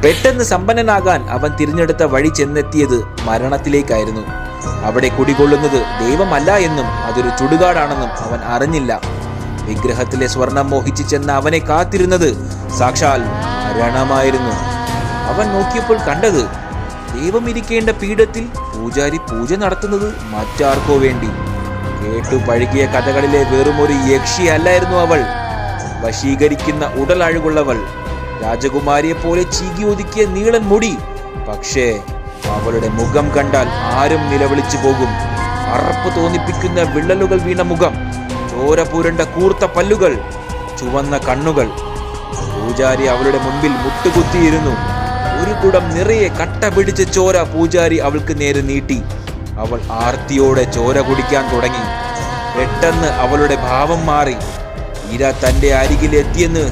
പെട്ടെന്ന് സമ്പന്നനാകാൻ അവൻ തിരഞ്ഞെടുത്ത വഴി ചെന്നെത്തിയത് മരണത്തിലേക്കായിരുന്നു. അവിടെ കുടികൊള്ളുന്നത് ദൈവമല്ല എന്നും അതൊരു ചുടുകാടാണെന്നും അവൻ അറിഞ്ഞില്ല. വിഗ്രഹത്തിലെ സ്വർണം മോഹിച്ച് ചെന്ന അവനെ കാത്തിരുന്നത് സാക്ഷാൽ മരണമായിരുന്നു. അവൻ നോക്കിയപ്പോൾ കണ്ടത് ദൈവം ഇരിക്കേണ്ട പീഠത്തിൽ പൂജാരി പൂജ നടത്തുന്നത് മറ്റാർക്കോ വേണ്ടി. കേട്ടു പഴകിയ കഥകളിലെ വെറുമൊരു യക്ഷിയല്ലായിരുന്നു അവൾ. വശീകരിക്കുന്ന ഉടലഴകുള്ളവൾ, രാജകുമാരിയെ പോലെ ചീകി ഒതുക്കിയ നീളൻ മുടി. പക്ഷേ അവളുടെ മുഖം കണ്ടാൽ ആരും നിലവിളിച്ചു പോകും. അറപ്പ് തോന്നിപ്പിക്കുന്ന വിള്ളലുകൾ വീണ മുഖം, ചോര പുരണ്ട കൂർത്ത പല്ലുകൾ, ചുവന്ന കണ്ണുകൾ. പൂജാരി അവളുടെ മുൻപിൽ മുട്ടുകുത്തിയിരുന്നു. ഒരു കുടം നിറയെ കട്ട പിടിച്ച ചോര പൂജാരി അവൾക്ക് നേരെ നീട്ടി. അവൾ ആർത്തിയോടെ ചോര കുടിക്കാൻ തുടങ്ങി. പെട്ടെന്ന് അവളുടെ ഭാവം മാറി. ഇര തന്റെ അരികിലെത്തിയെന്ന്